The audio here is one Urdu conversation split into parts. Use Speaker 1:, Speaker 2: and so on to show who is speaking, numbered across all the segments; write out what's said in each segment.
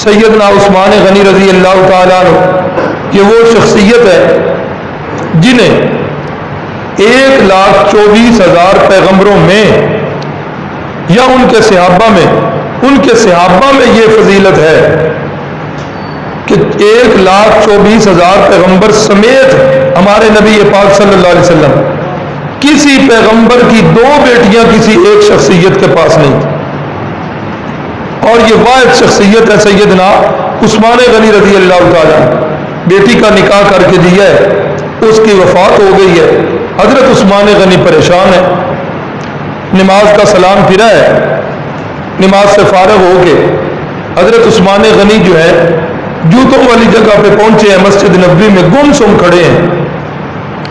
Speaker 1: سیدنا عثمان غنی رضی اللہ تعالیٰ عنہ یہ وہ شخصیت ہے جنہیں 1,24,000 پیغمبروں میں یا ان کے صحابہ میں یہ فضیلت ہے کہ 1,24,000 پیغمبر سمیت ہمارے نبی پاک صلی اللہ علیہ وسلم کسی پیغمبر کی 2 بیٹیاں کسی ایک شخصیت کے پاس نہیں تھی، اور یہ واحد شخصیت ہے سیدنا عثمان غنی رضی اللہ تعالیٰ، بیٹی کا نکاح کر کے دیا ہے، اس کی وفات ہو گئی ہے، حضرت عثمان غنی پریشان ہے، نماز کا سلام پھرا ہے، نماز سے فارغ ہو کے حضرت عثمان غنی جو ہے جوتوں والی جگہ پہ پہنچے ہیں، مسجد نبوی میں گم سم کھڑے ہیں،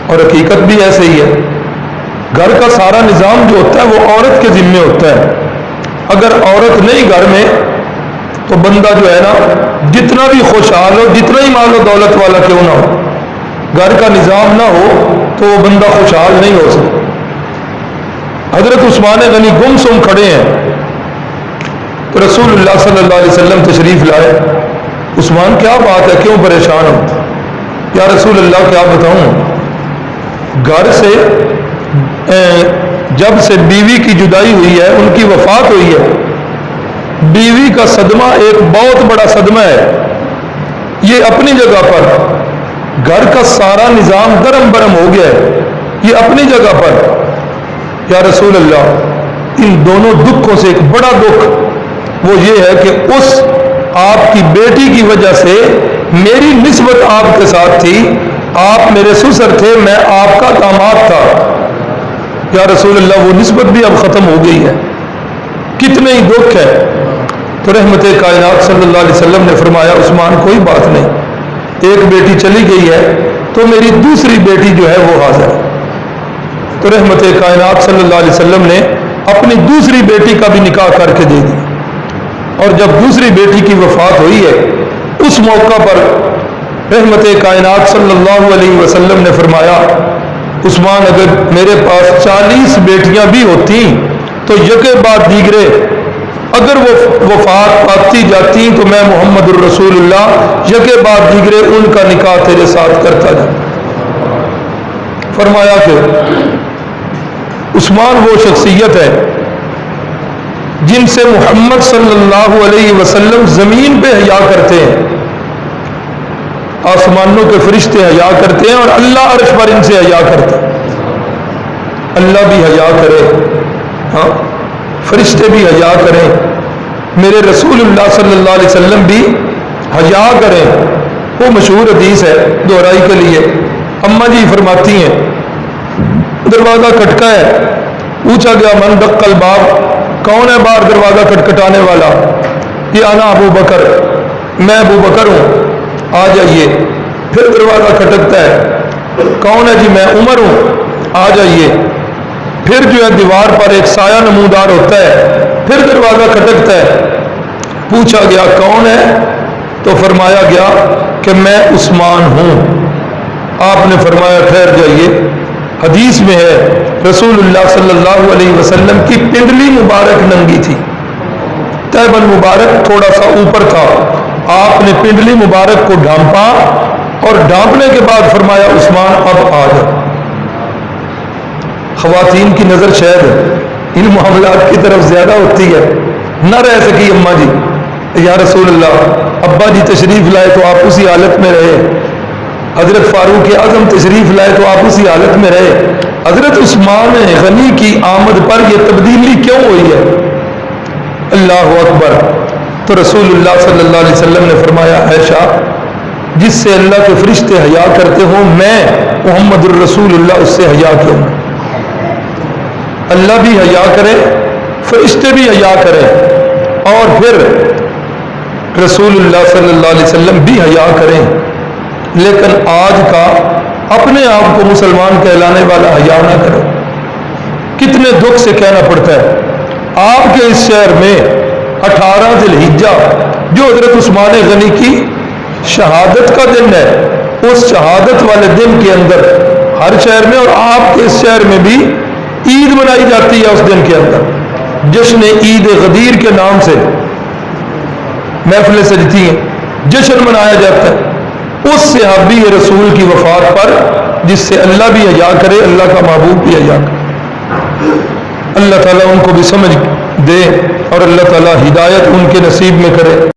Speaker 1: اور حقیقت بھی ایسے ہی ہے، گھر کا سارا نظام جو ہوتا ہے وہ عورت کے ذمے ہوتا ہے، اگر عورت نہیں گھر میں تو بندہ جو ہے نا جتنا بھی خوشحال ہو، جتنا ہی مال و دولت والا کیوں نہ ہو، گھر کا نظام نہ ہو تو وہ بندہ خوشحال نہیں ہو سکتا۔ حضرت عثمان غنی گم سم کھڑے ہیں تو رسول اللہ صلی اللہ علیہ وسلم تشریف لائے، عثمان کیا بات ہے، کیوں پریشان ہو؟ یا رسول اللہ کیا بتاؤں، گھر سے جب سے بیوی کی جدائی ہوئی ہے، ان کی وفات ہوئی ہے، بیوی کا صدمہ ایک بہت بڑا صدمہ ہے، یہ اپنی جگہ پر گھر کا سارا نظام درم برم ہو گیا ہے، یہ اپنی جگہ پر، یا رسول اللہ ان دونوں دکھوں سے ایک بڑا دکھ وہ یہ ہے کہ اس آپ کی بیٹی کی وجہ سے میری نسبت آپ کے ساتھ تھی، آپ میرے سسر تھے، میں آپ کا داماد تھا، یا رسول اللہ وہ نسبت بھی اب ختم ہو گئی ہے، کتنے ہی دکھ ہے۔ تو رحمت کائنات صلی اللہ علیہ وسلم نے فرمایا عثمان کوئی بات نہیں، ایک بیٹی چلی گئی ہے تو میری دوسری بیٹی جو ہے وہ حاضر ہے۔ تو رحمت کائنات صلی اللہ علیہ وسلم نے اپنی دوسری بیٹی کا بھی نکاح کر کے دے دیا، اور جب دوسری بیٹی کی وفات ہوئی ہے اس موقع پر رحمت کائنات صلی اللہ علیہ وسلم نے فرمایا عثمان اگر میرے پاس 40 بیٹیاں بھی ہوتی تو یکے بعد دیگرے اگر وہ وفات پاتی جاتی تو میں محمد الرسول اللہ یکے بعد دیگرے ان کا نکاح تیرے ساتھ کرتا جاتا۔ فرمایا کہ عثمان وہ شخصیت ہے جن سے محمد صلی اللہ علیہ وسلم زمین پہ حیا کرتے ہیں، آسمانوں کے فرشتے حیا کرتے ہیں اور اللہ عرش پر ان سے حیا کرتے ہیں، اللہ بھی حیا کرے، ہاں فرشتے بھی حیا کریں، میرے رسول اللہ صلی اللہ علیہ وسلم بھی حیا کریں۔ وہ مشہور حدیث ہے دہرائی کے لیے، اماں جی فرماتی ہیں دروازہ کھٹکا ہے، پوچھا گیا من دق الباب، کون ہے باہر دروازہ کھٹکھٹانے والا؟ یہ انا ابو بکر، میں ابو بکر ہوں، آ جائیے۔ پھر دروازہ کھٹکتا ہے، کون ہے جی؟ میں عمر ہوں، آ جائیے۔ پھر جو ہے دیوار پر ایک سایہ نمودار ہوتا ہے، پھر دروازہ کھٹکتا ہے، پوچھا گیا کون ہے تو فرمایا گیا کہ میں عثمان ہوں۔ آپ نے فرمایا ٹھہر جائیے، حدیث میں ہے رسول اللہ صلی اللہ علیہ وسلم کی پنڈلی مبارک ننگی تھی، تیبن مبارک تھوڑا سا اوپر تھا، آپ نے پنڈلی مبارک کو ڈھانپا اور ڈھانپنے کے بعد فرمایا عثمان اب آ جا۔ خواتین کی نظر شاید ان معاملات کی طرف زیادہ ہوتی ہے، نہ رہ سکی اماں جی، یا رسول اللہ ابا جی تشریف لائے تو آپ اسی حالت میں رہے، حضرت فاروق اعظم تشریف لائے تو آپ اسی حالت میں رہے، حضرت عثمان غنی کی آمد پر یہ تبدیلی کیوں ہوئی ہے؟ اللہ اکبر۔ تو رسول اللہ صلی اللہ علیہ وسلم نے فرمایا عائشہ جس سے اللہ کے فرشتے حیا کرتے ہوں میں محمد الرسول اللہ اس سے حیا کیوں؟ اللہ بھی حیا کرے، فرشتے بھی حیا کرے، اور پھر رسول اللہ صلی اللہ علیہ وسلم بھی حیا کریں، لیکن آج کا اپنے آپ کو مسلمان کہلانے والا حیا نہ کرے۔ کتنے دکھ سے کہنا پڑتا ہے آپ کے اس شہر میں 18 ذی الحجہ جو حضرت عثمان غنی کی شہادت کا دن ہے، اس شہادت والے دن کے اندر ہر شہر میں اور آپ کے اس شہر میں بھی عید منائی جاتی ہے، اس دن کے اندر جشن عید غدیر کے نام سے محفلیں سجتی ہیں، جشن منایا جاتا ہے اس صحابی رسول کی وفات پر جس سے اللہ بھی حیا کرے، اللہ کا محبوب بھی حیا کرے۔ اللہ تعالیٰ ان کو بھی سمجھ دے اور اللہ تعالیٰ ہدایت ان کے نصیب میں کرے۔